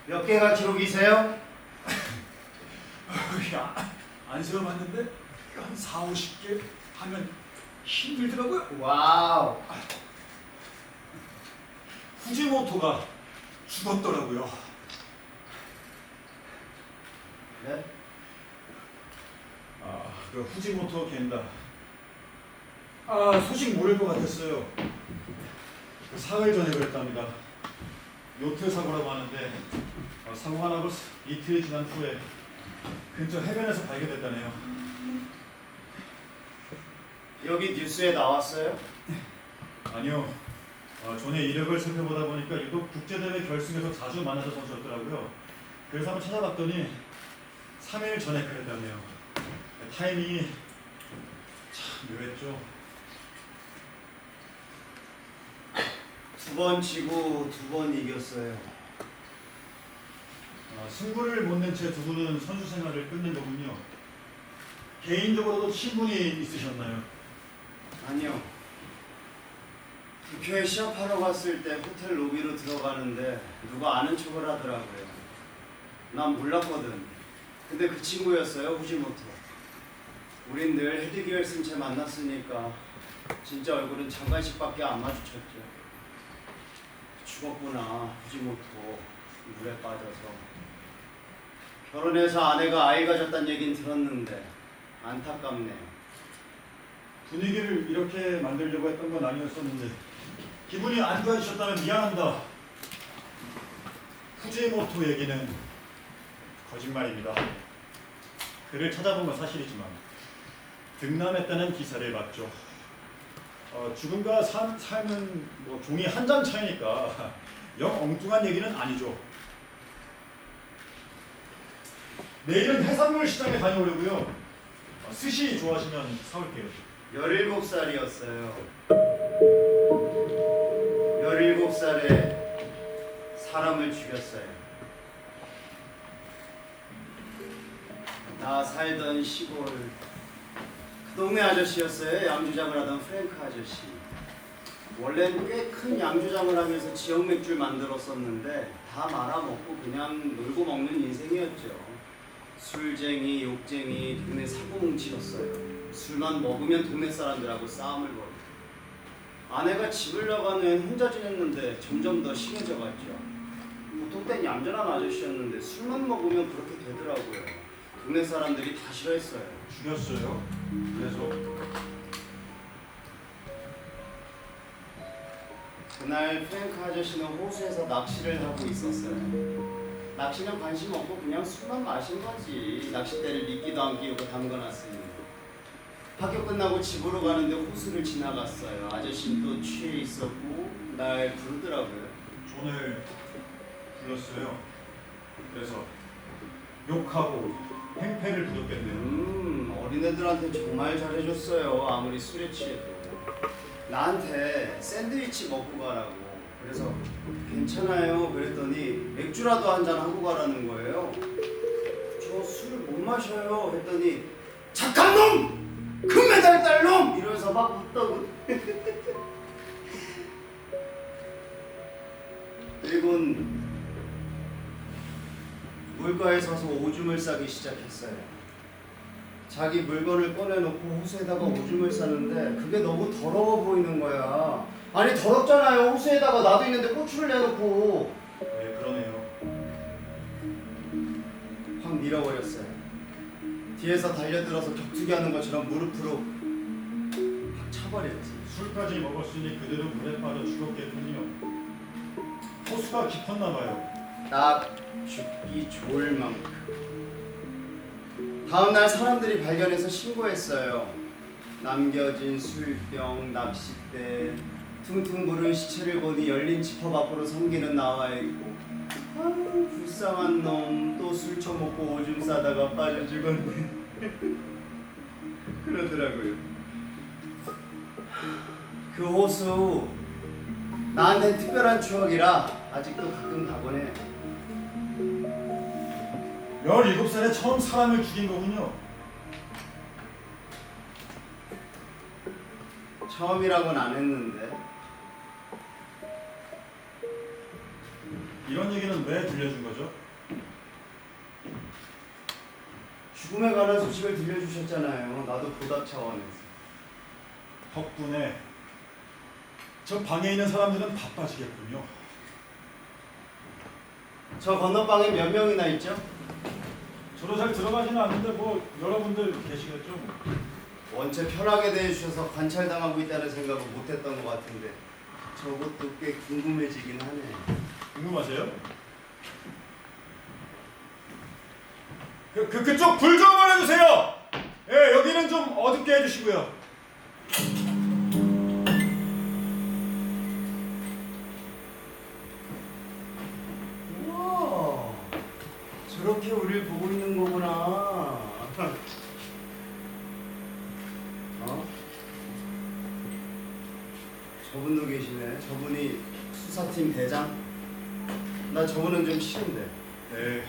몇 개가 기록이세요? 안 세워봤는데 한 4, 50개 하면 힘들더라고요. 와우. 후지모토가 죽었더라고요. 네? 그 후지모토 겐다. 소식 모를 것 같았어요. 그 사흘 전에 그랬답니다. 요트 사고라고 하는데 사고가 나고 이틀이 지난 후에 근처 해변에서 발견됐다네요. 여기 뉴스에 나왔어요? 아니요. 전에 이력을 살펴보다 보니까 유독 국제대회 결승에서 자주 만나던 선수였더라고요. 그래서 한번 찾아봤더니 3일 전에 그랬다네요. 타이밍이 참 묘했죠. 2번 지고 2번 이겼어요. 승부를 못 낸 채 두 분은 선수 생활을 끝낸 거군요. 개인적으로도 친분이 있으셨나요? 아니요. 국회에 시합하러 갔을 때 호텔 로비로 들어가는데 누가 아는 척을 하더라고요. 난 몰랐거든. 근데 그 친구였어요, 후지모토. 우린 늘 헤드기어를 쓴 채 만났으니까 진짜 얼굴은 잠깐씩밖에 안 마주쳤죠. 죽었구나, 후지모토. 물에 빠져서. 결혼해서 아내가 아이 가졌다는 얘긴 들었는데 안타깝네요. 분위기를 이렇게 만들려고 했던 건 아니었었는데 기분이 안 좋아지셨다면 미안합니다. 후지모토 얘기는 거짓말입니다. 그를 찾아본 건 사실이지만 등남했다는 기사를 봤죠. 죽음과 삶은 뭐 종이 한 장 차이니까 영 엉뚱한 얘기는 아니죠. 내일은 해산물 시장에 다녀오려고요. 스시 좋아하시면 사올게요. 17살이었어요. 17살에 사람을 죽였어요. 나 살던 시골 그 동네 아저씨였어요. 양조장을 하던 프랭크 아저씨. 원래는 꽤 큰 양조장을 하면서 지역 맥주를 만들었었는데 다 말아먹고 그냥 놀고 먹는 인생이었죠. 술쟁이, 욕쟁이, 동네 사고뭉치였어요. 술만 먹으면 동네 사람들하고 싸움을 벌이고. 아내가 집을 나간 후엔 혼자 지냈는데 점점 더 심해져 갔죠. 보통 땐 얌전한 아저씨였는데 술만 먹으면 그렇게 되더라고요. 동네 사람들이 다 싫어했어요. 죽였어요. 그래서 그날 프랭크 아저씨는 호수에서 낚시를 하고 있었어요. 낚시는 관심 없고 그냥 술만 마신 거지. 낚싯대를 미끼도 안 끼우고 담궈놨으니. 학교 끝나고 집으로 가는데 호수를 지나갔어요. 아저씨는 또 취해 있었고 날 부르더라고요. 존을 불렀어요. 그래서 욕하고 행패를 부렸겠네요. 어린애들한테 정말 잘해줬어요. 아무리 술에 취해도. 나한테 샌드위치 먹고 가라고. 그래서 괜찮아요 그랬더니 맥주라도 한잔 하고 가라는 거예요. 저 술을 못 마셔요 했더니 착한 놈! 금메달 딸 놈! 이러면서 막 웃더군. 그리고는 물가에 서서 오줌을 싸기 시작했어요. 자기 물건을 꺼내놓고 호수에다가 오줌을 싸는데 그게 너무 더러워 보이는 거야. 아니 더럽잖아요. 호수에다가 나도 있는데 고추를 내놓고. 네, 그러네요. 확 밀어버렸어요. 뒤에서 달려들어서 격투기 하는 것처럼 무릎으로 확 차버렸지. 술까지 먹었으니 그대로 물에 빠져 죽었겠군요. 호수가 깊었나 봐요. 딱 죽기 좋을 만큼. 다음날 사람들이 발견해서 신고했어요. 남겨진 술병, 낚싯대, 퉁퉁 부른 시체를 보니 열린 지퍼 밖으로 성기는 나와 있고, 아유 불쌍한 놈, 또 술 처먹고 오줌 싸다가 빠져 죽었네. 그러더라고요. 그 호수 나한텐 특별한 추억이라 아직도 가끔 가곤 해요. 17살에 처음 사람을 죽인 거군요. 처음이라고는 안 했는데. 이런 이런 얘기는 왜 들려준 거죠? 죽음에 관한 소식을 들려주셨잖아요. 나도 보답 차원에서. 덕분에 저 방에 있는 사람들은 바빠지겠군요. 저 건너방에 몇 명이나 있죠? 저도 잘 들어가지는 않는데 뭐 여러분들 계시겠죠? 원체 편하게 대해주셔서 관찰당하고 있다는 생각은 못했던 것 같은데 저것도 꽤 궁금해지긴 하네. 궁금하세요? 그쪽 불 좀 올려주세요. 예, 여기는 좀 어둡게 해주시고요. 우와, 저렇게 우리를 보고 있는 거구나. 어? 저분도 계시네. 저분이 수사팀 대장? 나 저분은 좀 싫은데. 네,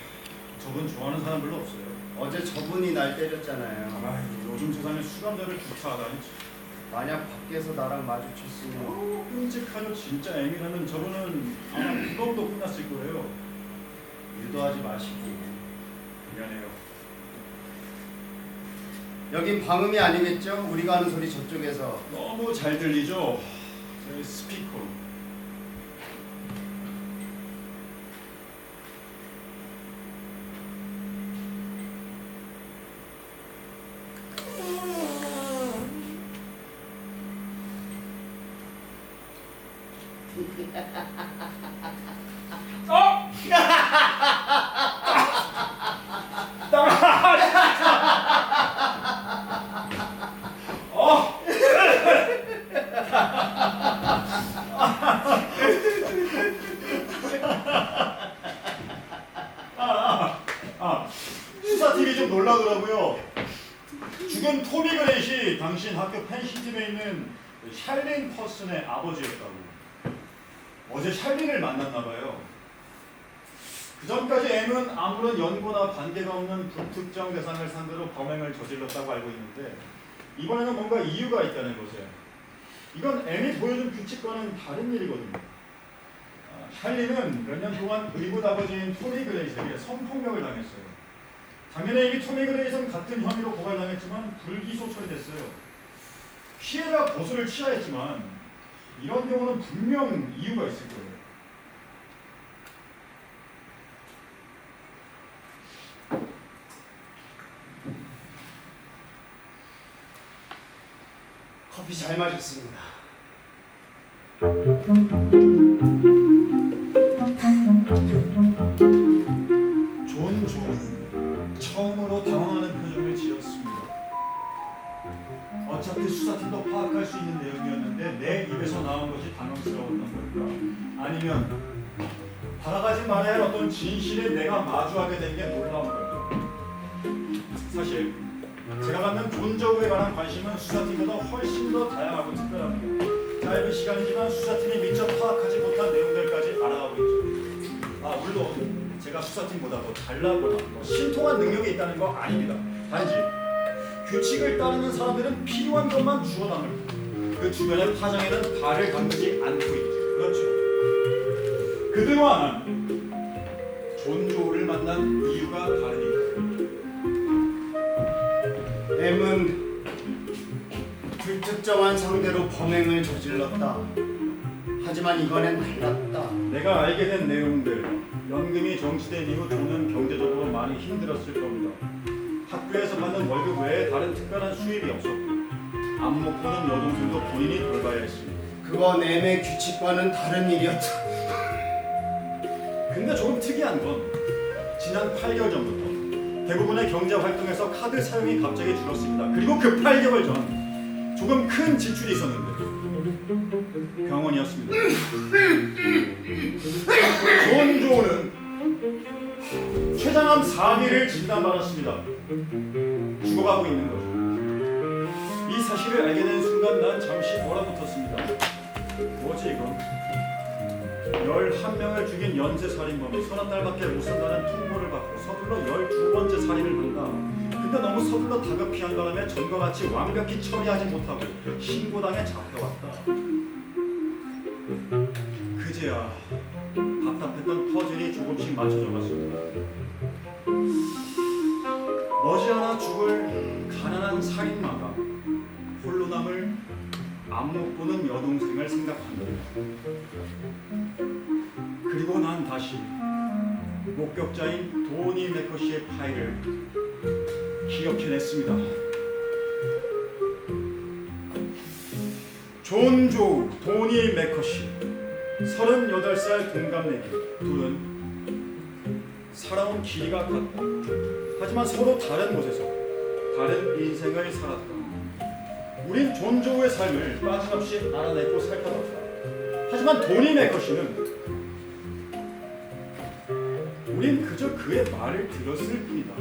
저분 좋아하는 사람 별로 없어요. 어제 저분이 날 때렸잖아요. 아이고, 요즘 세상에 수감자를 구타하다니. 만약 밖에서 나랑 마주쳤으면 끔찍하죠. 진짜 애미라면 저분은 아마 그것도 끝났을 거예요. 유도하지 마시고. 미안해요. 여긴 방음이 아니겠죠? 우리가 하는 소리 저쪽에서. 너무 잘 들리죠? 저희 스피커로. 어! 어! 수사팀이 좀 놀라더라고요. 죽은 토미 그레이시 당신 학교 펜시팀에 있는 샬린 퍼슨의 아버지였다고. 어제 샬린을 만났나봐요. 그 전까지 M은 아무런 연고나 관계가 없는 불특정 대상을 상대로 범행을 저질렀다고 알고 있는데 이번에는 뭔가 이유가 있다는 거죠. 이건 M이 보여준 규칙과는 다른 일이거든요. 샬린은 몇 년 동안 의붓 아버지인 토미 그레이스에게 성폭력을 당했어요. 작년에 이미 토미 그레이스는 같은 혐의로 고발당했지만 불기소 처리됐어요. 피해자 고소를 취하했지만 이런 경우는 분명 이유가 있을 거예요. 커피 잘 마셨습니다. 존 처음으로 당황하는 표정을 지었습니다. 어차피 수사팀도 파악할 수 있는 내용이었는데 내 입에서 나온 것이 당황스러웠던 걸까? 아니면 다가가지 말아야 할 어떤 진실에 내가 마주하게 된 게 놀라운 걸까? 사실 제가 갖는 존 저우에 관한 관심은 수사팀보다 훨씬 더 다양하고 특별합니다. 짧은 시간이지만 수사팀이 미처 파악하지 못한 내용들까지 알아가고 있죠. 물론 제가 수사팀보다 더 잘나거나 더 신통한 능력이 있다는 거 아닙니다. 단지 규칙을 따르는 사람들은 필요한 것만 주워 담을 그 주변의 파장에는 발을 담그지 않고 있죠. 그렇죠. 그들과 존 조우를 만난 이유가 다르니까. M은 불특정한 상대로 범행을 저질렀다. 하지만 이번엔 달랐다. 내가 알게 된 내용들, 연금이 정지된 이후 존은 경제적으로 많이 힘들었을 겁니다. 학교에서 받는 월급 외에 다른 특별한 수입이 없었고 안 먹고는 여동생도 본인이 돌봐야 했습니다. 그건 M의 규칙과는 다른 일이었다. 근데 조금 특이한 건 지난 8개월 전부터 대부분의 경제 활동에서 카드 사용이 갑자기 줄었습니다. 그리고 그 8개월 전 조금 큰 지출이 있었는데 병원이었습니다. 존 조는 췌장암 4기를 진단받았습니다. 죽어가고 있는 거죠. 이 사실을 알게 된 순간 난 잠시 몰아붙었습니다. 뭐지 이건? 11명을 죽인 연쇄살인범이 30달밖에 못 산다는 통보를 받고 서둘러 12번째 살인을 한다. 근데 너무 서둘러 다급히 한 바람에 전과 같이 완벽히 처리하지 못하고 신고당에 잡혀왔다. 그제야 답답한 답답했던 퍼즐이 조금씩 맞춰져 갔습니다. 머지않아 죽을 가난한 살인마가 홀로 남을 안목 보는 여동생을 생각합니다. 그리고 난 다시 목격자인 도니 매커시의 파일을 기억해냈습니다. 존 조우, 도니 매커시, 38살 동갑내기. 둘은 살아온 길이가 같다. 하지만 서로 다른 곳에서 다른 인생을 살았다. 우린 존 조우의 삶을 빠짐없이 알아내고 살펴봤다. 하지만 도니 매커시는 우린 그저 그의 말을 들었을 뿐이다.